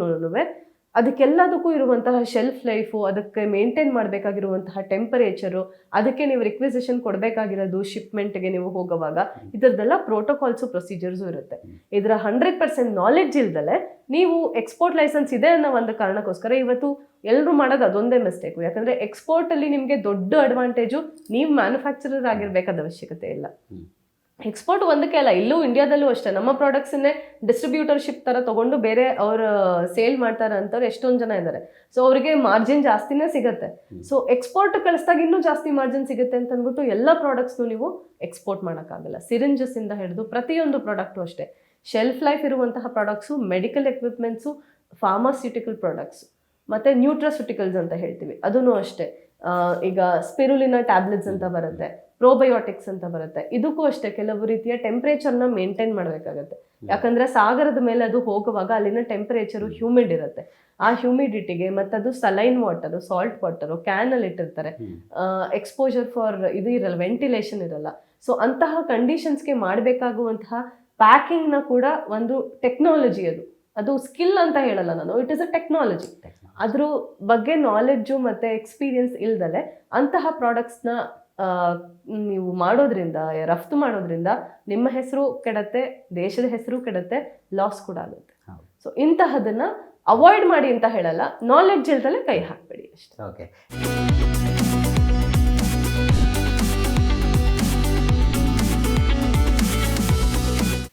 ಅದಕ್ಕೆಲ್ಲದಕ್ಕೂ ಇರುವಂತಹ ಶೆಲ್ಫ್ ಲೈಫು, ಅದಕ್ಕೆ ಮೇಂಟೈನ್ ಮಾಡಬೇಕಾಗಿರುವಂತಹ ಟೆಂಪರೇಚರು, ಅದಕ್ಕೆ ನೀವು ರಿಕ್ವಿಸಿಷನ್ ಕೊಡಬೇಕಾಗಿರೋದು ಶಿಪ್ಮೆಂಟ್ಗೆ ನೀವು ಹೋಗುವಾಗ, ಇದರದ್ದೆಲ್ಲ ಪ್ರೋಟೋಕಾಲ್ಸು ಪ್ರೊಸೀಜರ್ಸು ಇರುತ್ತೆ. ಇದರ 100% ನಾಲೆಡ್ಜ್ ಇಲ್ದಲೆ ನೀವು ಎಕ್ಸ್ಪೋರ್ಟ್ ಲೈಸೆನ್ಸ್ ಇದೆ ಅನ್ನೋ ಒಂದು ಕಾರಣಕ್ಕೋಸ್ಕರ ಇವತ್ತು ಎಲ್ಲರೂ ಮಾಡೋದು ಅದೊಂದೇ ಮಿಸ್ಟೇಕು. ಯಾಕಂದರೆ ಎಕ್ಸ್ಪೋರ್ಟಲ್ಲಿ ನಿಮಗೆ ದೊಡ್ಡ ಅಡ್ವಾಂಟೇಜು ನೀವು ಮ್ಯಾನುಫ್ಯಾಕ್ಚರರ್ ಆಗಿರಬೇಕಾದ ಅವಶ್ಯಕತೆ ಇಲ್ಲ. ಎಕ್ಸ್ಪೋರ್ಟ್ ಒಂದಕ್ಕೆ ಅಲ್ಲ, ಇಲ್ಲೂ ಇಂಡಿಯಾದಲ್ಲೂ ಅಷ್ಟೇ ನಮ್ಮ ಪ್ರಾಡಕ್ಟ್ಸನ್ನೇ ಡಿಸ್ಟ್ರಿಬ್ಯೂಟರ್ಶಿಪ್ ಥರ ತೊಗೊಂಡು ಬೇರೆ ಅವ್ರು ಸೇಲ್ ಮಾಡ್ತಾರೆ ಅಂತವ್ರು ಎಷ್ಟೊಂದು ಜನ ಇದ್ದಾರೆ. ಸೊ ಅವರಿಗೆ ಮಾರ್ಜಿನ್ ಜಾಸ್ತಿನೇ ಸಿಗುತ್ತೆ. ಸೊ ಎಕ್ಸ್ಪೋರ್ಟ್ ಕಳಿಸ್ದಾಗ ಇನ್ನೂ ಜಾಸ್ತಿ ಮಾರ್ಜಿನ್ ಸಿಗುತ್ತೆ ಅಂತ ಅಂದ್ಬಿಟ್ಟು ಎಲ್ಲ ಪ್ರಾಡಕ್ಟ್ಸ್ನು ನೀವು ಎಕ್ಸ್ಪೋರ್ಟ್ ಮಾಡೋಕ್ಕಾಗಲ್ಲ. ಸಿರಿಂಜಸ್ಸಿಂದ ಹಿಡಿದು ಪ್ರತಿಯೊಂದು ಪ್ರಾಡಕ್ಟು ಅಷ್ಟೇ. ಶೆಲ್ಫ್ ಲೈಫ್ ಇರುವಂತಹ products, medical equipments, pharmaceutical products ಮತ್ತು ನ್ಯೂಟ್ರಾಸ್ಯೂಟಿಕಲ್ಸ್ ಅಂತ ಹೇಳ್ತೀವಿ, ಅದೂ ಅಷ್ಟೇ. ಈಗ ಸ್ಪಿರುಲಿನ ಟ್ಯಾಬ್ಲೆಟ್ಸ್ ಅಂತ ಬರುತ್ತೆ, ಪ್ರೋಬಯೋಟಿಕ್ಸ್ ಅಂತ ಬರುತ್ತೆ. ಇದಕ್ಕೂ ಅಷ್ಟೇ ಕೆಲವು ರೀತಿಯ ಟೆಂಪ್ರೇಚರ್ನ ಮೇಂಟೈನ್ ಮಾಡಬೇಕಾಗತ್ತೆ. ಯಾಕಂದರೆ ಸಾಗರದ ಮೇಲೆ ಅದು ಹೋಗುವಾಗ ಅಲ್ಲಿನ ಟೆಂಪ್ರೇಚರು ಹ್ಯೂಮಿಡ್ ಇರುತ್ತೆ. ಆ ಹ್ಯೂಮಿಡಿಟಿಗೆ ಮತ್ತದು ಸಲೈನ್ ವಾಟರು, ಸಾಲ್ಟ್ ವಾಟರು ಕ್ಯಾನಲ್ಲಿ ಇಟ್ಟಿರ್ತಾರೆ. ಎಕ್ಸ್ಪೋಜರ್ ಫಾರ್ ಇದು ಇರಲ್ಲ, ವೆಂಟಿಲೇಷನ್ ಇರಲ್ಲ. ಸೊ ಅಂತಹ ಕಂಡೀಷನ್ಸ್ಗೆ ಮಾಡಬೇಕಾಗುವಂತಹ ಪ್ಯಾಕಿಂಗ್ನ ಕೂಡ ಒಂದು ಟೆಕ್ನಾಲಜಿ ಅದು ಸ್ಕಿಲ್ ಅಂತ ಹೇಳಲ್ಲ ನಾನು, ಇಟ್ ಇಸ್ ಅ ಟೆಕ್ನಾಲಜಿ. ಅದ್ರ ಬಗ್ಗೆ ನಾಲೆಡ್ಜು ಮತ್ತು ಎಕ್ಸ್ಪೀರಿಯನ್ಸ್ ಇಲ್ದಲೆ ಅಂತಹ ಪ್ರಾಡಕ್ಟ್ಸ್ನ ನೀವು ಮಾಡೋದ್ರಿಂದ, ರಫ್ತು ಮಾಡೋದ್ರಿಂದ ನಿಮ್ಮ ಹೆಸರು ಕೆಡುತ್ತೆ, ದೇಶದ ಹೆಸರು ಕೆಡುತ್ತೆ, ಲಾಸ್ ಕೂಡ ಆಗುತ್ತೆ. ಸೊ ಇಂತಹದನ್ನು ಅವಾಯ್ಡ್ ಮಾಡಿ ಅಂತ ಹೇಳಲ್ಲ, ನಾಲೆಡ್ಜ್ ಇಲ್ದಲೆ ಕೈ ಹಾಕಬೇಡಿ ಅಷ್ಟೇ. ಓಕೆ,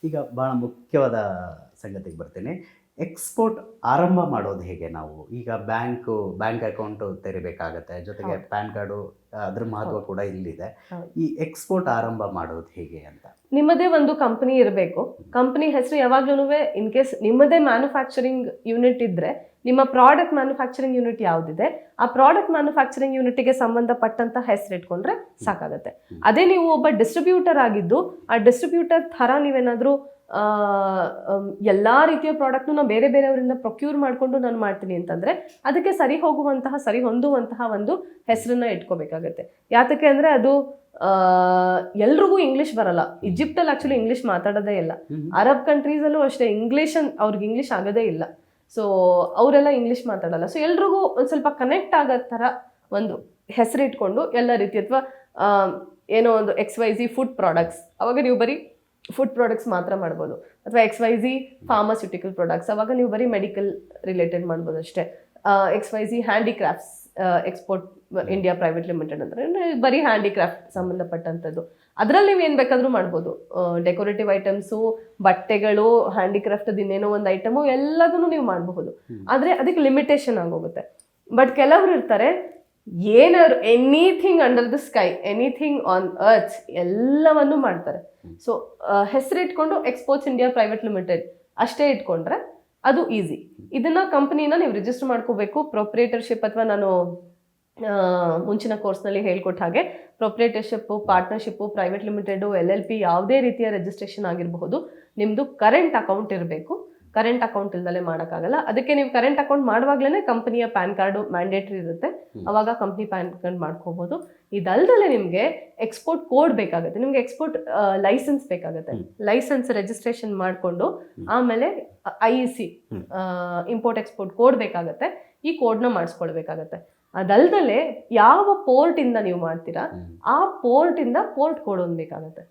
ಈಗ ಭಾಳ ಮುಖ್ಯವಾದ ಸಂಗತಿಗೆ ಬರ್ತೀನಿ. ಎಕ್ಸ್ಪೋರ್ಟ್ ಆರಂಭ ಮಾಡೋದು ಹೇಗೆ? ನಾವು ಈಗ ಬ್ಯಾಂಕ್ ಅಕೌಂಟು ತೆರಿಬೇಕಾಗತ್ತೆ, ಜೊತೆಗೆ ಪ್ಯಾನ್ ಕಾರ್ಡು, ಅದ್ರ ಮಹತ್ವ ಕೂಡ ಇಲ್ಲಿದೆ. ಈ ಎಕ್ಸ್ಪೋರ್ಟ್ ಆರಂಭ ಮಾಡೋದು ಹೇಗೆ ಅಂತ? ನಿಮ್ಮದೇ ಒಂದು ಕಂಪನಿ ಇರಬೇಕು. ಕಂಪನಿ ಹೆಸರು ಯಾವಾಗ್ಲೂ ಇನ್ ಕೇಸ್ ನಿಮ್ಮದೇ ಮ್ಯಾನುಫ್ಯಾಕ್ಚರಿಂಗ್ ಯೂನಿಟ್ ಇದ್ರೆ, ನಿಮ್ಮ ಪ್ರಾಡಕ್ಟ್ ಮ್ಯಾನುಫ್ಯಾಕ್ಚರಿಂಗ್ ಯೂನಿಟ್ ಯಾವುದಿದೆ ಆ ಪ್ರಾಡಕ್ಟ್ ಮ್ಯಾನುಫ್ಯಾಕ್ಚರಿಂಗ್ ಯೂನಿಟ್ಗೆ ಸಂಬಂಧಪಟ್ಟಂತ ಹೆಸರು ಇಟ್ಕೊಂಡ್ರೆ ಸಾಕಾಗುತ್ತೆ. ಅದೇ ನೀವು ಒಬ್ಬ ಡಿಸ್ಟ್ರಿಬ್ಯೂಟರ್ ಆಗಿದ್ದು ಆ ಡಿಸ್ಟ್ರಿಬ್ಯೂಟರ್ ಥರ ನೀವೇನಾದರೂ ಎಲ್ಲ ರೀತಿಯ ಪ್ರಾಡಕ್ಟ್ನು ನಾನು ಬೇರೆ ಬೇರೆಯವರಿಂದ ಪ್ರೊಕ್ಯೂರ್ ಮಾಡಿಕೊಂಡು ನಾನು ಮಾಡ್ತೀನಿ ಅಂತಂದರೆ ಅದಕ್ಕೆ ಸರಿ ಹೊಂದುವಂತಹ ಒಂದು ಹೆಸರನ್ನ ಇಟ್ಕೋಬೇಕಾಗತ್ತೆ. ಯಾತಕ್ಕೆ ಅಂದರೆ ಅದು ಎಲ್ರಿಗೂ ಇಂಗ್ಲೀಷ್ ಬರಲ್ಲ. ಈಜಿಪ್ಟಲ್ಲಿ ಆ್ಯಕ್ಚುಲಿ ಇಂಗ್ಲೀಷ್ ಮಾತಾಡೋದೇ ಇಲ್ಲ. ಅರಬ್ ಕಂಟ್ರೀಸಲ್ಲೂ ಅಷ್ಟೇ ಅವ್ರಿಗೆ ಇಂಗ್ಲೀಷ್ ಆಗೋದೇ ಇಲ್ಲ. ಸೊ ಅವರೆಲ್ಲ ಇಂಗ್ಲೀಷ್ ಮಾತಾಡಲ್ಲ. ಸೊ ಎಲ್ರಿಗೂ ಒಂದು ಸ್ವಲ್ಪ ಕನೆಕ್ಟ್ ಆಗೋ ಥರ ಒಂದು ಹೆಸರು ಇಟ್ಕೊಂಡು ಎಲ್ಲ ರೀತಿ, ಅಥವಾ ಏನೋ ಒಂದು XYZ ಫುಡ್ ಪ್ರಾಡಕ್ಟ್ಸ್, ಅವಾಗ ನೀವು ಬರೀ ಫುಡ್ ಪ್ರಾಡಕ್ಟ್ಸ್ ಮಾತ್ರ ಮಾಡ್ಬೋದು. ಅಥವಾ XYZ ಫಾರ್ಮಾಸ್ಯೂಟಿಕಲ್ ಪ್ರಾಡಕ್ಟ್ಸ್, ಅವಾಗ ನೀವು ಬರೀ ಮೆಡಿಕಲ್ ರಿಲೇಟೆಡ್ ಮಾಡ್ಬೋದು ಅಷ್ಟೇ. XYZ handicrafts export India private limited ಅಂದರೆ ಬರೀ ಹ್ಯಾಂಡಿಕ್ರಾಫ್ಟ್ ಸಂಬಂಧಪಟ್ಟಂಥದ್ದು. ಅದರಲ್ಲಿ ನೀವು ಏನು ಬೇಕಾದರೂ ಮಾಡ್ಬೋದು. ಡೆಕೋರೇಟಿವ್ ಐಟಮ್ಸು, ಬಟ್ಟೆಗಳು, ಹ್ಯಾಂಡಿಕ್ರಾಫ್ಟದ್ದು ಇನ್ನೇನೋ ಒಂದು ಐಟಮು ಎಲ್ಲದನ್ನು ನೀವು ಮಾಡಬಹುದು. ಆದರೆ ಅದಕ್ಕೆ ಲಿಮಿಟೇಷನ್ ಆಗೋಗುತ್ತೆ. ಬಟ್ ಕೆಲವರು ಇರ್ತಾರೆ, ಏನಾದ್ರು anything under the sky, anything on earth ಎಲ್ಲವನ್ನು ಮಾಡ್ತಾರೆ. ಸೊ ಹೆಸರಿಟ್ಕೊಂಡು ಎಕ್ಸ್ಪೋರ್ಟ್ಸ್ ಇಂಡಿಯಾ ಪ್ರೈವೇಟ್ ಲಿಮಿಟೆಡ್ ಅಷ್ಟೇ ಇಟ್ಕೊಂಡ್ರೆ ಅದು ಈಸಿ. ಇದನ್ನ ಕಂಪನಿನ ನೀವು ರಿಜಿಸ್ಟರ್ ಮಾಡ್ಕೋಬೇಕು. ಪ್ರೊಪ್ರೇಟರ್ಶಿಪ್ ಅಥವಾ ನಾನು ಮುಂಚಿನ ಕೋರ್ಸ್ನಲ್ಲಿ ಹೇಳ್ಕೊಟ್ಟ ಹಾಗೆ ಪ್ರೊಪ್ರೇಟರ್ಶಿಪ್ಪು, ಪಾರ್ಟ್ನರ್ಶಿಪ್ಪು, ಪ್ರೈವೇಟ್ ಲಿಮಿಟೆಡು, LLP ಯಾವುದೇ ರೀತಿಯ ರಿಜಿಸ್ಟ್ರೇಷನ್ ಆಗಿರಬಹುದು. ನಿಮ್ಮದು ಕರೆಂಟ್ ಅಕೌಂಟ್ ಇರಬೇಕು. ಕರೆಂಟ್ ಅಕೌಂಟ್ ಇಲ್ದಲೇ ಮಾಡೋಕ್ಕಾಗಲ್ಲ. ಅದಕ್ಕೆ ನೀವು ಕರೆಂಟ್ ಅಕೌಂಟ್ ಮಾಡುವಾಗಲೇ ಕಂಪನಿಯ ಪ್ಯಾನ್ ಕಾರ್ಡು ಮ್ಯಾಂಡೇಟ್ರಿ ಇರುತ್ತೆ. ಅವಾಗ ಕಂಪ್ನಿ ಪ್ಯಾನ್ ಕಾರ್ಡ್ ಮಾಡ್ಕೋಬೋದು. ಇದಲ್ದಲೇ ನಿಮಗೆ ಎಕ್ಸ್ಪೋರ್ಟ್ ಕೋಡ್ ಬೇಕಾಗುತ್ತೆ. ನಿಮಗೆ ಎಕ್ಸ್ಪೋರ್ಟ್ ಲೈಸೆನ್ಸ್ ಬೇಕಾಗುತ್ತೆ. ಲೈಸೆನ್ಸ್ ರಿಜಿಸ್ಟ್ರೇಷನ್ ಮಾಡಿಕೊಂಡು ಆಮೇಲೆ IEC ಇಂಪೋರ್ಟ್ ಎಕ್ಸ್ಪೋರ್ಟ್ ಕೋಡ್ ಬೇಕಾಗುತ್ತೆ. ಈ ಕೋಡ್ನ ಮಾಡಿಸ್ಕೊಳ್ಬೇಕಾಗತ್ತೆ. ಅದಲ್ದಲೇ ಯಾವ ಪೋರ್ಟಿಂದ ನೀವು ಮಾಡ್ತೀರಾ ಆ ಪೋರ್ಟಿಂದ ಪೋರ್ಟ್ ಕೋಡ್ ಒಂದು ಬೇಕಾಗುತ್ತೆ.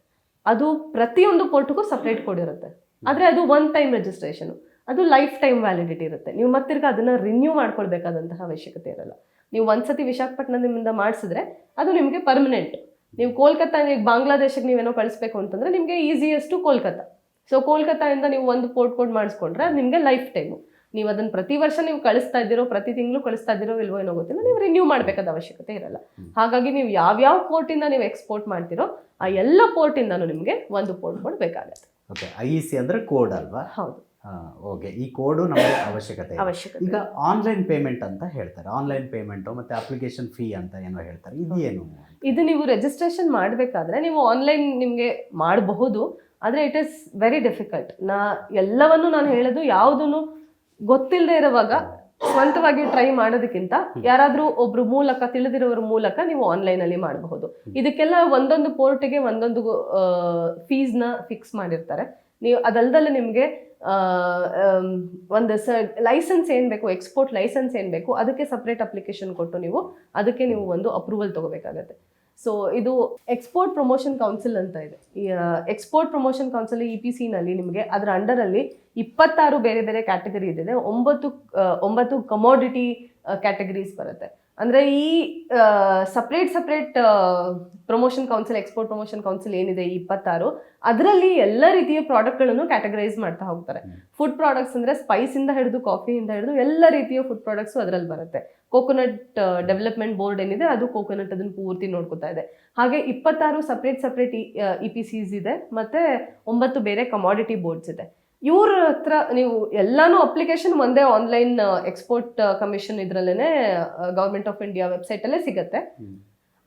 ಅದು ಪ್ರತಿಯೊಂದು ಪೋರ್ಟ್ಗೂ ಸಪ್ರೇಟ್ ಕೋಡ್ ಇರುತ್ತೆ. ಆದರೆ ಅದು ಒನ್ ಟೈಮ್ ರಿಜಿಸ್ಟ್ರೇಷನು, ಅದು ಲೈಫ್ ಟೈಮ್ ವ್ಯಾಲಿಡಿಟಿ ಇರುತ್ತೆ. ನೀವು ಮತ್ತಿರ್ಗ ಅದನ್ನು ರಿನ್ಯೂ ಮಾಡ್ಕೊಳ್ಬೇಕಾದಂತಹ ಅವಶ್ಯಕತೆ ಇರಲ್ಲ. ನೀವು ಒಂದ್ಸತಿ ವಿಶಾಖಪಟ್ಟಣದಿಂದ ಮಾಡಿಸಿದ್ರೆ ಅದು ನಿಮಗೆ ಪರ್ಮನೆಂಟ್. ನೀವು ಕೋಲ್ಕತ್ತಾ, ಈಗ ಬಾಂಗ್ಲಾದೇಶಕ್ಕೆ ನೀವೇನೋ ಕಳಿಸ್ಬೇಕು ಅಂತಂದರೆ ನಿಮಗೆ ಈಸಿಯೆಸ್ಟು ಕೋಲ್ಕತ್ತಾ. ಸೊ ಕೋಲ್ಕತ್ತಾಯಿಂದ ನೀವು ಒಂದು ಪೋರ್ಟ್ ಕೋಡ್ ಮಾಡಿಸ್ಕೊಂಡ್ರೆ ಅದು ನಿಮಗೆ ಲೈಫ್ ಟೈಮು. ನೀವು ಅದನ್ನು ಪ್ರತಿ ವರ್ಷ ನೀವು ಕಳಿಸ್ತಾ ಇದ್ದೀರೋ, ಪ್ರತಿ ತಿಂಗಳು ಕಳಿಸ್ತಾ ಇದ್ದೀರೋ ಇಲ್ವೋ ಏನೋ ಗೊತ್ತಿಲ್ಲ, ನೀವು ರಿನ್ಯೂ ಮಾಡಬೇಕಾದ ಅವಶ್ಯಕತೆ ಇರಲ್ಲ. ಹಾಗಾಗಿ ನೀವು ಯಾವ್ಯಾವ ಪೋರ್ಟಿಂದ ನೀವು ಎಕ್ಸ್ಪೋರ್ಟ್ ಮಾಡ್ತೀರೋ ಆ ಎಲ್ಲ ಪೋರ್ಟಿಂದನೂ ನಿಮಗೆ ಒಂದು ಪೋರ್ಟ್ ಕೋಡ್ ಬೇಕಾಗತ್ತೆ. ಓಕೆ, IEC ಅಂದರೆ ಕೋಡ್ ಅಲ್ವಾ? ಹೌದು. ಓಕೆ, ಈ ಕೋಡು ನಮಗೆ ಅವಶ್ಯಕತೆ. ಈಗ ಆನ್ಲೈನ್ ಪೇಮೆಂಟ್ ಅಂತ ಹೇಳ್ತಾರೆ, ಆನ್ಲೈನ್ ಪೇಮೆಂಟು ಮತ್ತು ಅಪ್ಲಿಕೇಶನ್ ಫೀ ಅಂತ ಏನೋ ಹೇಳ್ತಾರೆ, ಇದು ಏನು? ಇದು ನೀವು ರಿಜಿಸ್ಟ್ರೇಷನ್ ಮಾಡಬೇಕಾದ್ರೆ ನೀವು ಆನ್ಲೈನ್ ನಿಮಗೆ ಮಾಡಬಹುದು. ಆದರೆ ಇಟ್ ಈಸ್ ವೆರಿ ಡಿಫಿಕಲ್ಟ್. ಎಲ್ಲವನ್ನು ನಾನು ಹೇಳೋದು ಯಾವುದನ್ನು ಗೊತ್ತಿಲ್ಲದೆ ಇರುವಾಗ ಸ್ವಂತವಾಗಿ ಟ್ರೈ ಮಾಡೋದಕ್ಕಿಂತ ಯಾರಾದ್ರೂ ಒಬ್ರು ಮೂಲಕ ತಿಳಿದಿರೋರ ಮೂಲಕ ನೀವು ಆನ್ಲೈನ್ ಅಲ್ಲಿ ಮಾಡಬಹುದು. ಇದಕ್ಕೆಲ್ಲ ಒಂದೊಂದು ಪೋರ್ಟ್ಗೆ ಒಂದೊಂದು ಫೀಸ್ನ ಫಿಕ್ಸ್ ಮಾಡಿರ್ತಾರೆ. ನೀವು ಅದಲ್ದಲ್ಲೇ ನಿಮಗೆ ಒಂದು ಲೈಸೆನ್ಸ್ ಏನು ಬೇಕು, ಎಕ್ಸ್ಪೋರ್ಟ್ ಲೈಸೆನ್ಸ್ ಏನು ಬೇಕು, ಅದಕ್ಕೆ ಸಪ್ರೇಟ್ ಅಪ್ಲಿಕೇಶನ್ ಕೊಟ್ಟು ಅದಕ್ಕೆ ನೀವು ಒಂದು ಅಪ್ರೂವಲ್ ತಗೋಬೇಕಾಗತ್ತೆ. ಸೊ ಇದು ಎಕ್ಸ್ಪೋರ್ಟ್ ಪ್ರಮೋಷನ್ ಕೌನ್ಸಿಲ್ ಅಂತ ಇದೆ. ಈ ಎಕ್ಸ್ಪೋರ್ಟ್ ಪ್ರಮೋಷನ್ ಕೌನ್ಸಿಲ್ EPC ನಲ್ಲಿ ನಿಮಗೆ ಅದರ ಅಂಡರಲ್ಲಿ 26 ಬೇರೆ ಬೇರೆ ಕ್ಯಾಟಗರಿ ಇದೆ. 9 ಕಮೋಡಿಟಿ ಕ್ಯಾಟಗರೀಸ್ ಬರುತ್ತೆ. ಅಂದ್ರೆ ಈ separate promotion council, export promotion council ಏನಿದೆ 26, ಅದರಲ್ಲಿ ಎಲ್ಲ ರೀತಿಯ ಪ್ರಾಡಕ್ಟ್ಗಳನ್ನು ಕ್ಯಾಟಗರೈಸ್ ಮಾಡ್ತಾ ಹೋಗ್ತಾರೆ. ಫುಡ್ ಪ್ರಾಡಕ್ಟ್ಸ್ ಅಂದ್ರೆ ಸ್ಪೈಸ್ ಇಂದ ಹಿಡಿದು ಕಾಫಿಯಿಂದ ಹಿಡಿದು ಎಲ್ಲ ರೀತಿಯ ಫುಡ್ ಪ್ರಾಡಕ್ಟ್ಸ್ ಅದರಲ್ಲಿ ಬರುತ್ತೆ. ಕೋಕೋನಟ್ ಡೆವಲಪ್ಮೆಂಟ್ ಬೋರ್ಡ್ ಏನಿದೆ ಅದು ಕೋಕೋನಟ್ ಅದನ್ನು ಪೂರ್ತಿ ನೋಡ್ಕೊತಾ ಇದೆ. ಹಾಗೆ 26 ಸಪ್ರೇಟ್ EPCs ಇದೆ, ಮತ್ತೆ 9 ಬೇರೆ ಕಮಾಡಿಟಿ ಬೋರ್ಡ್ಸ್ ಇದೆ. ಇವ್ರ ಹತ್ರ ನೀವು ಎಲ್ಲಾನು ಅಪ್ಲಿಕೇಶನ್ ಒಂದೇ ಆನ್ಲೈನ್ ಎಕ್ಸ್ಪೋರ್ಟ್ ಕಮಿಷನ್ ಇದ್ರಲ್ಲೇನೆ ಗವರ್ಮೆಂಟ್ ಆಫ್ ಇಂಡಿಯಾ ವೆಬ್ಸೈಟ್ ಅಲ್ಲೇ ಸಿಗತ್ತೆ.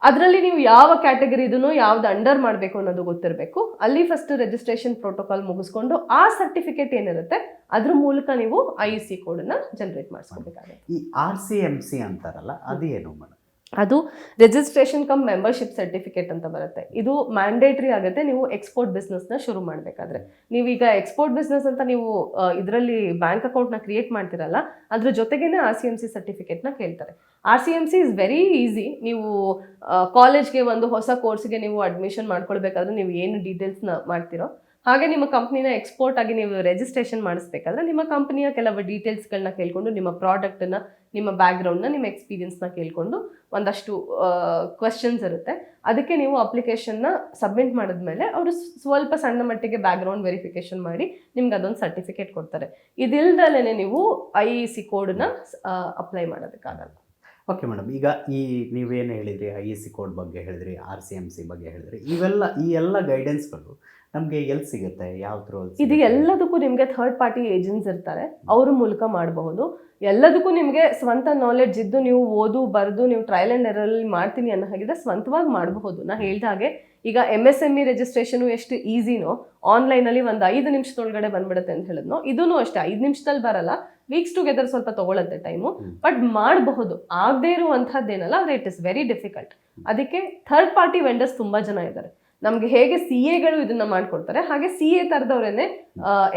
ಅದರಲ್ಲಿ ನೀವು ಯಾವ ಕ್ಯಾಟಗರಿ ಇದನ್ನು ಯಾವ್ದು ಅಂಡರ್ ಮಾಡಬೇಕು ಅನ್ನೋದು ಗೊತ್ತಿರಬೇಕು. ಅಲ್ಲಿ ಫಸ್ಟ್ ರಿಜಿಸ್ಟ್ರೇಷನ್ ಪ್ರೋಟೋಕಾಲ್ ಮುಗಿಸ್ಕೊಂಡು ಆ ಸರ್ಟಿಫಿಕೇಟ್ ಏನಿರುತ್ತೆ ಅದ್ರ ಮೂಲಕ ನೀವು IEC ಕೋಡನ್ನ ಜನರೇಟ್ ಮಾಡಿಸ್ಕೊಬೇಕಾಗುತ್ತೆ. ಈ RCMC ಅಂತಾರಲ್ಲ, ಅದು ಏನು ಮೇಡಮ್? ಅದು ರಿಜಿಸ್ಟ್ರೇಷನ್ ಕಮ್ ಮೆಂಬರ್ಶಿಪ್ ಸರ್ಟಿಫಿಕೇಟ್ ಅಂತ ಬರುತ್ತೆ. ಇದು ಮ್ಯಾಂಡೇಟ್ರಿ ಆಗುತ್ತೆ ನೀವು ಎಕ್ಸ್ಪೋರ್ಟ್ ಬಿಸ್ನೆಸ್ನ ಶುರು ಮಾಡಬೇಕಾದ್ರೆ. ನೀವೀಗ ಎಕ್ಸ್ಪೋರ್ಟ್ ಬಿಸ್ನೆಸ್ ಅಂತ ನೀವು ಇದರಲ್ಲಿ ಬ್ಯಾಂಕ್ ಅಕೌಂಟ್ನ ಕ್ರಿಯೇಟ್ ಮಾಡ್ತಿರಲ್ಲ, ಅದ್ರ ಜೊತೆಗೇನೆ RCMC ಸರ್ಟಿಫಿಕೇಟ್ನ ಕೇಳ್ತಾರೆ. RCMC is very easy. ನೀವು ಕಾಲೇಜ್ಗೆ ಒಂದು ಹೊಸ ಕೋರ್ಸ್ಗೆ ನೀವು ಅಡ್ಮಿಷನ್ ಮಾಡ್ಕೊಳ್ಬೇಕಾದ್ರೆ ನೀವು ಏನು ಡೀಟೇಲ್ಸ್ನ ಮಾಡ್ತಿರೋ ಹಾಗೆ ನಿಮ್ಮ ಕಂಪ್ನಿನ ಎಕ್ಸ್ಪೋರ್ಟ್ ಆಗಿ ನೀವು ರಿಜಿಸ್ಟ್ರೇಷನ್ ಮಾಡಿಸ್ಬೇಕಾದ್ರೆ ನಿಮ್ಮ ಕಂಪ್ನಿಯ ಕೆಲವು ಡೀಟೇಲ್ಸ್ಗಳನ್ನ ಕೇಳ್ಕೊಂಡು, ನಿಮ್ಮ ಪ್ರಾಡಕ್ಟನ್ನ, ನಿಮ್ಮ ಬ್ಯಾಕ್ಗ್ರೌಂಡ್ನ, ನಿಮ್ಮ ಎಕ್ಸ್ಪೀರಿಯನ್ಸ್ನ ಕೇಳ್ಕೊಂಡು ಒಂದಷ್ಟು ಕ್ವೆಶನ್ಸ್ ಇರುತ್ತೆ. ಅದಕ್ಕೆ ನೀವು ಅಪ್ಲಿಕೇಶನ್ನ ಸಬ್ಮಿಟ್ ಮಾಡಿದ್ಮೇಲೆ ಅವರು ಸ್ವಲ್ಪ ಸಣ್ಣ ಮಟ್ಟಿಗೆ ಬ್ಯಾಕ್ಗ್ರೌಂಡ್ ವೆರಿಫಿಕೇಶನ್ ಮಾಡಿ ನಿಮ್ಗೆ ಅದೊಂದು ಸರ್ಟಿಫಿಕೇಟ್ ಕೊಡ್ತಾರೆ. ಇದಿಲ್ದಲೇ ನೀವು IEC ಕೋಡನ್ನ ಅಪ್ಲೈ ಮಾಡೋದಕ್ಕಾಗಲ್ಲ. ಓಕೆ ಮೇಡಮ್, ಈಗ ನೀವೇನು ಹೇಳಿದ್ರಿ, IEC ಕೋಡ್ ಬಗ್ಗೆ ಹೇಳಿದ್ರಿ, RCMC ಬಗ್ಗೆ ಹೇಳಿದ್ರಿ, ಈ ಎಲ್ಲ ಗೈಡೆನ್ಸ್ಗಳು ನಮಗೆ ಎಲ್ಲಿ ಸಿಗುತ್ತೆ, ಯಾವ ಥ್ರೂ? ಇದು ಎಲ್ಲದಕ್ಕೂ ನಿಮಗೆ ಥರ್ಡ್ ಪಾರ್ಟಿ ಏಜೆಂಟ್ಸ್ ಇರ್ತಾರೆ, ಅವ್ರ ಮೂಲಕ ಮಾಡಬಹುದು. ಎಲ್ಲದಕ್ಕೂ ನಿಮಗೆ ಸ್ವಂತ ನಾಲೆಡ್ಜ್ ಇದ್ದು ನೀವು ಓದು ಬರೆದು ನೀವು ಟ್ರಯಲ್ ಆ್ಯಂಡ್ ಎರರಲ್ಲಿ ಮಾಡ್ತೀನಿ ಅನ್ನೋ ಹಾಗಿದ್ರೆ ಸ್ವಂತವಾಗಿ ಮಾಡಬಹುದು. ನಾ ಹೇಳಿದ ಹಾಗೆ ಈಗ MSME ರಿಜಿಸ್ಟ್ರೇಷನು ಎಷ್ಟು ಈಸಿನೋ ಆನ್ಲೈನಲ್ಲಿ ಒಂದು 5 ನಿಮಿಷದೊಳಗಡೆ ಬಂದ್ಬಿಡುತ್ತೆ ಅಂತ ಹೇಳಿದ್ನೋ, ಇದೂ ಅಷ್ಟೇ 5 ನಿಮಿಷದಲ್ಲಿ ಬರಲ್ಲ, ವೀಕ್ಸ್ ಟುಗೆದರ್ ಸ್ವಲ್ಪ ತಗೊಳುತ್ತೆ ಟೈಮು, ಬಟ್ ಮಾಡಬಹುದು. ಆಗದೇ ಇರುವಂಥದ್ದೇನಲ್ಲ, ಆದರೆ ಇಟ್ ಇಸ್ ವೆರಿ ಡಿಫಿಕಲ್ಟ್. ಅದಕ್ಕೆ ಥರ್ಡ್ ಪಾರ್ಟಿ ವೆಂಡರ್ಸ್ ತುಂಬ ಜನ ಇದ್ದಾರೆ. ನಮ್ಗೆ ಹೇಗೆ CAಗಳು ಇದನ್ನ ಮಾಡ್ಕೊಡ್ತಾರೆ, ಹಾಗೆ CA ತರದವ್ರೇನೆ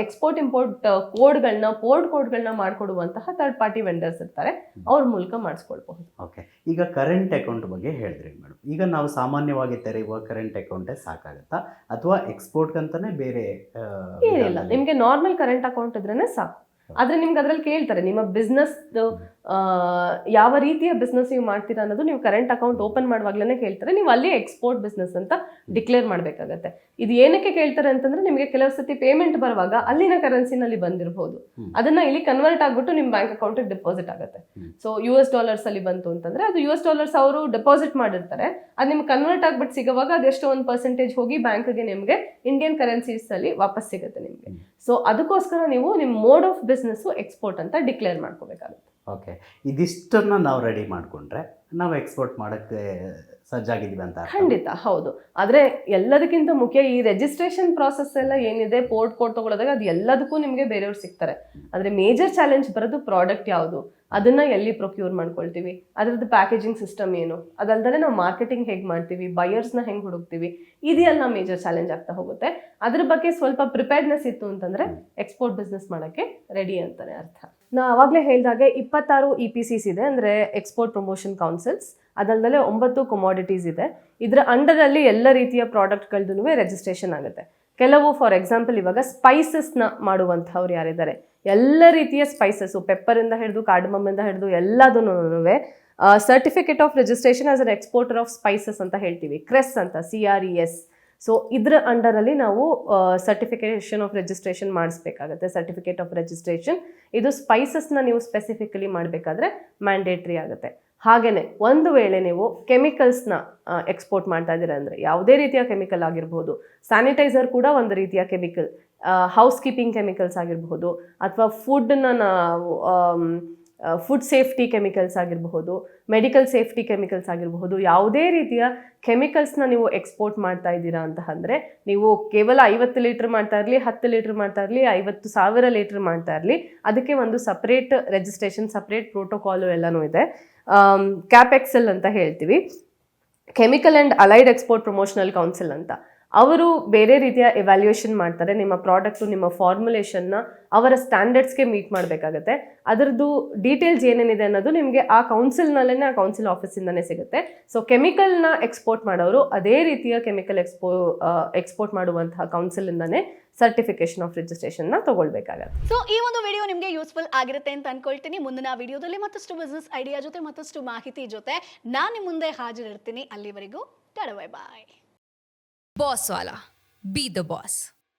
ಎಕ್ಸ್ಪೋರ್ಟ್ ಇಂಪೋರ್ಟ್ ಪೋರ್ಟ್ ಕೋಡ್ಗಳನ್ನ ಮಾಡ್ಕೊಡುವಂತಹ ಥರ್ಡ್ ಪಾರ್ಟಿ ವೆಂಡರ್ಸ್ ಇರ್ತಾರೆ, ಅವ್ರ ಮೂಲಕ ಮಾಡಿಸ್ಕೊಳ್ಬಹುದು. ಓಕೆ, ಈಗ ಕರೆಂಟ್ ಅಕೌಂಟ್ ಬಗ್ಗೆ ಹೇಳಿದ್ರಿ ಮೇಡಮ್. ಈಗ ನಾವು ಸಾಮಾನ್ಯವಾಗಿ ತೆರೆಯುವ ಕರೆಂಟ್ ಅಕೌಂಟೇ ಸಾಕಾಗುತ್ತಾ, ಅಥವಾ ಎಕ್ಸ್ಪೋರ್ಟ್ಗಂತಾನೆ ಬೇರೆ? ಏನಿಲ್ಲ, ನಿಮ್ಗೆ ನಾರ್ಮಲ್ ಕರೆಂಟ್ ಅಕೌಂಟ್ ಇದ್ರೇನೆ ಸಾಕು. ಆದ್ರೆ ನಿಮ್ಗೆ ಅದ್ರಲ್ಲಿ ಕೇಳ್ತಾರೆ ನಿಮ್ಮ ಬಿಸ್ನೆಸ್ ಯಾವ ರೀತಿಯ ಬಿಸ್ನೆಸ್ ನೀವು ಮಾಡ್ತೀರಾ ಅನ್ನೋದು ನೀವು ಕರೆಂಟ್ ಅಕೌಂಟ್ ಓಪನ್ ಮಾಡುವಾಗ್ಲೇ ಕೇಳ್ತಾರೆ. ನೀವು ಅಲ್ಲಿ ಎಕ್ಸ್ಪೋರ್ಟ್ ಬಿಸ್ನೆಸ್ ಅಂತ ಡಿಕ್ಲೇರ್ ಮಾಡಬೇಕಾಗತ್ತೆ. ಇದು ಏನಕ್ಕೆ ಕೇಳ್ತಾರೆ ಅಂತಂದ್ರೆ, ನಿಮಗೆ ಕೆಲವು ಸತಿ ಪೇಮೆಂಟ್ ಬರುವಾಗ ಅಲ್ಲಿನ ಕರೆನ್ಸಿನಲ್ಲಿ ಬಂದಿರಬಹುದು, ಅದನ್ನ ಇಲ್ಲಿ ಕನ್ವರ್ಟ್ ಆಗ್ಬಿಟ್ಟು ನಿಮ್ಮ ಬ್ಯಾಂಕ್ ಅಕೌಂಟ್ ಡಿಪಾಸಿಟ್ ಆಗುತ್ತೆ. ಸೊ US ಅಲ್ಲಿ ಬಂತು ಅಂತಂದ್ರೆ ಅದು US ಅವರು ಡೆಪಾಸಿಟ್ ಮಾಡಿರ್ತಾರೆ, ಅದು ನಿಮ್ಗೆ ಕನ್ವರ್ಟ್ ಆಗ್ಬಿಟ್ಟು ಸಿಗುವಾಗ ಅದೆಷ್ಟೋ ಒಂದು ಪರ್ಸೆಂಟೇಜ್ ಹೋಗಿ ಬ್ಯಾಂಕ್ಗೆ ನಿಮಗೆ ಇಂಡಿಯನ್ ಕರೆನ್ಸೀಸ್ ಅಲ್ಲಿ ವಾಪಸ್ ಸಿಗುತ್ತೆ ನಿಮಗೆ. ಸೊ ಅದಕ್ಕೋಸ್ಕರ ನೀವು ನಿಮ್ಮ ಮೋಡ್ ಆಫ್ ಬಿಸ್ನೆಸ್ ಎಕ್ಸ್ಪೋರ್ಟ್ ಅಂತ ಡಿಕ್ಲೇರ್ ಮಾಡ್ಕೋಬೇಕಾಗುತ್ತೆ. ಓಕೆ, ಇದಿಷ್ಟನ್ನ ನಾವು ರೆಡಿ ಮಾಡಿಕೊಂಡ್ರೆ ನಾವು ಎಕ್ಸ್ಪೋರ್ಟ್ ಮಾಡೋಕ್ಕೆ ಸಜ್ಜಾಗಿದ್ದೀವಿ ಅಂತ? ಖಂಡಿತ ಹೌದು. ಆದರೆ ಎಲ್ಲದಕ್ಕಿಂತ ಮುಖ್ಯ ಈ ರಿಜಿಸ್ಟ್ರೇಷನ್ ಪ್ರಾಸೆಸ್ ಎಲ್ಲ ಏನಿದೆ, ಪೋರ್ಟ್ ಕೋಡ್ ತಗೊಳ್ಳೋದಾಗ ಅದು ಎಲ್ಲದಕ್ಕೂ ನಿಮಗೆ ಬೇರೆಯವ್ರು ಸಿಗ್ತಾರೆ. ಆದರೆ ಮೇಜರ್ ಚಾಲೆಂಜ್ ಬರೋದು ಪ್ರಾಡಕ್ಟ್ ಯಾವುದು, ಅದನ್ನ ಎಲ್ಲಿ ಪ್ರೊಕ್ಯೂರ್ ಮಾಡ್ಕೊಳ್ತೀವಿ, ಅದರದ್ದು ಪ್ಯಾಕೇಜಿಂಗ್ ಸಿಸ್ಟಮ್ ಏನು, ಅದಲ್ದೇ ನಾವು ಮಾರ್ಕೆಟಿಂಗ್ ಹೇಗೆ ಮಾಡ್ತೀವಿ, ಬಯರ್ಸ್ನ ಹೆಂಗೆ ಹುಡುಕ್ತೀವಿ, ಇದೆಲ್ಲ ಮೇಜರ್ ಚಾಲೆಂಜ್ ಆಗ್ತಾ ಹೋಗುತ್ತೆ. ಅದ್ರ ಬಗ್ಗೆ ಸ್ವಲ್ಪ ಪ್ರಿಪೇರ್ಡ್ನೆಸ್ ಇತ್ತು ಅಂತಂದ್ರೆ ಎಕ್ಸ್ಪೋರ್ಟ್ ಬಿಸ್ನೆಸ್ ಮಾಡೋಕ್ಕೆ ರೆಡಿ ಅಂತಾನೆ ಅರ್ಥ. ನಾ ಅವಾಗಲೇ ಹೇಳಿದಾಗೆ 26 EPCs ಇದೆ, ಅಂದರೆ ಎಕ್ಸ್ಪೋರ್ಟ್ ಪ್ರಮೋಷನ್ ಕೌನ್ಸಿಲ್ಸ್. ಅದಲ್ಲದೆ 9 ಕಮಾಡಿಟೀಸ್ ಇದೆ. ಇದರ ಅಂಡರಲ್ಲಿ ಎಲ್ಲ ರೀತಿಯ ಪ್ರಾಡಕ್ಟ್ಗಳದ್ದು ರಿಜಿಸ್ಟ್ರೇಷನ್ ಆಗುತ್ತೆ. ಕೆಲವು ಫಾರ್ ಎಕ್ಸಾಂಪಲ್ ಇವಾಗ ಸ್ಪೈಸಸ್ನ ಮಾಡುವಂಥವ್ರು ಯಾರಿದ್ದಾರೆ, ಎಲ್ಲ ರೀತಿಯ ಸ್ಪೈಸಸ್ಸು, ಪೆಪ್ಪರಿಂದ ಹಿಡಿದು ಕಾರ್ಡಮಮ್ಮಿಂದ ಹಿಡಿದು ಎಲ್ಲದನ್ನೂ certificate of registration as an exporter of spices ಅಂತ ಹೇಳ್ತೀವಿ, CRES ಅಂತ, CRES. ಸೊ ಇದರ ಅಂಡರಲ್ಲಿ ನಾವು ಸರ್ಟಿಫಿಕೇಷನ್ ಆಫ್ ರಿಜಿಸ್ಟ್ರೇಷನ್ ಮಾಡಿಸ್ಬೇಕಾಗತ್ತೆ. ಸರ್ಟಿಫಿಕೇಟ್ ಆಫ್ ರಿಜಿಸ್ಟ್ರೇಷನ್ ಇದು ಸ್ಪೈಸಸ್ನ ನೀವು ಸ್ಪೆಸಿಫಿಕಲಿ ಮಾಡಬೇಕಾದ್ರೆ ಮ್ಯಾಂಡೇಟ್ರಿ ಆಗುತ್ತೆ. ಹಾಗೆಯೇ ಒಂದು ವೇಳೆ ನೀವು ಕೆಮಿಕಲ್ಸ್ನ ಎಕ್ಸ್ಪೋರ್ಟ್ ಮಾಡ್ತಾ ಇದ್ದೀರಾ ಅಂದರೆ, ಯಾವುದೇ ರೀತಿಯ ಕೆಮಿಕಲ್ ಆಗಿರ್ಬೋದು, ಸ್ಯಾನಿಟೈಸರ್ ಕೂಡ ಒಂದು ರೀತಿಯ ಕೆಮಿಕಲ್, ಹೌಸ್ ಕೀಪಿಂಗ್ ಕೆಮಿಕಲ್ಸ್ ಆಗಿರಬಹುದು, ಅಥವಾ ಫುಡ್ನ ನಾವು ಫುಡ್ ಸೇಫ್ಟಿ ಕೆಮಿಕಲ್ಸ್ ಆಗಿರಬಹುದು, ಮೆಡಿಕಲ್ ಸೇಫ್ಟಿ ಕೆಮಿಕಲ್ಸ್ ಆಗಿರಬಹುದು, ಯಾವುದೇ ರೀತಿಯ ಕೆಮಿಕಲ್ಸ್ನ ನೀವು ಎಕ್ಸ್ಪೋರ್ಟ್ ಮಾಡ್ತಾ ಇದ್ದೀರಾ ಅಂತ ಅಂದರೆ, ನೀವು ಕೇವಲ 50 ಲೀಟ್ರ್ ಮಾಡ್ತಾ ಇರಲಿ, 10 ಲೀಟ್ರ್ ಮಾಡ್ತಾ ಇರಲಿ, 50,000 ಲೀಟ್ರ್ ಮಾಡ್ತಾ ಇರಲಿ, ಅದಕ್ಕೆ ಒಂದು ಸಪ್ರೇಟ್ ರಿಜಿಸ್ಟ್ರೇಷನ್, ಸಪ್ರೇಟ್ ಪ್ರೋಟೋಕಾಲು ಎಲ್ಲನೂ ಇದೆ. ಕ್ಯಾಪೆಕ್ಸೆಲ್ ಅಂತ ಹೇಳ್ತೀವಿ, chemical and allied export promotional council ಅಂತ. ಅವರು ಬೇರೆ ರೀತಿಯ ಎವ್ಯಾಲ್ಯೂಯೇಷನ್ ಮಾಡ್ತಾರೆ. ನಿಮ್ಮ ಪ್ರಾಡಕ್ಟು, ನಿಮ್ಮ ಫಾರ್ಮುಲೇಷನ್ನ ಅವರ ಸ್ಟ್ಯಾಂಡರ್ಡ್ಸ್ಗೆ ಮೀಟ್ ಮಾಡಬೇಕಾಗತ್ತೆ. ಅದರದ್ದು ಡೀಟೇಲ್ಸ್ ಏನೇನಿದೆ ಅನ್ನೋದು ನಿಮಗೆ ಆ ಕೌನ್ಸಿಲ್ನಲ್ಲೇ, ಆ ಕೌನ್ಸಿಲ್ ಆಫೀಸಿಂದನೇ ಸಿಗುತ್ತೆ. ಸೊ ಕೆಮಿಕಲ್ನ ಎಕ್ಸ್ಪೋರ್ಟ್ ಮಾಡೋರು ಅದೇ ರೀತಿಯ ಕೆಮಿಕಲ್ ಎಕ್ಸ್ಪೋರ್ಟ್ ಮಾಡುವಂತಹ ಕೌನ್ಸಿಲಿಂದನೇ ಸರ್ಟಿಫಿಕೇಶನ್ ಆಫ್ ರಿಜಿಸ್ಟ್ರೇಷನ್ನ ತಗೊಳ್ಬೇಕಾಗತ್ತೆ. ಸೊ ಈ ಒಂದು ವಿಡಿಯೋ ನಿಮಗೆ ಯೂಸ್ಫುಲ್ ಆಗಿರುತ್ತೆ ಅಂತ ಅನ್ಕೊಳ್ತೀನಿ. ಮುಂದಿನ ವಿಡಿಯೋದಲ್ಲಿ ಮತ್ತಷ್ಟು ಬಿಸ್ನೆಸ್ ಐಡಿಯಾ ಜೊತೆ, ಮತ್ತಷ್ಟು ಮಾಹಿತಿ ಜೊತೆ ನಾನು ನಿಮ್ಮ ಮುಂದೆ ಹಾಜರಿರ್ತೀನಿ. ಅಲ್ಲಿವರೆಗೂ tata bye bye. Boss Wala. Be the boss.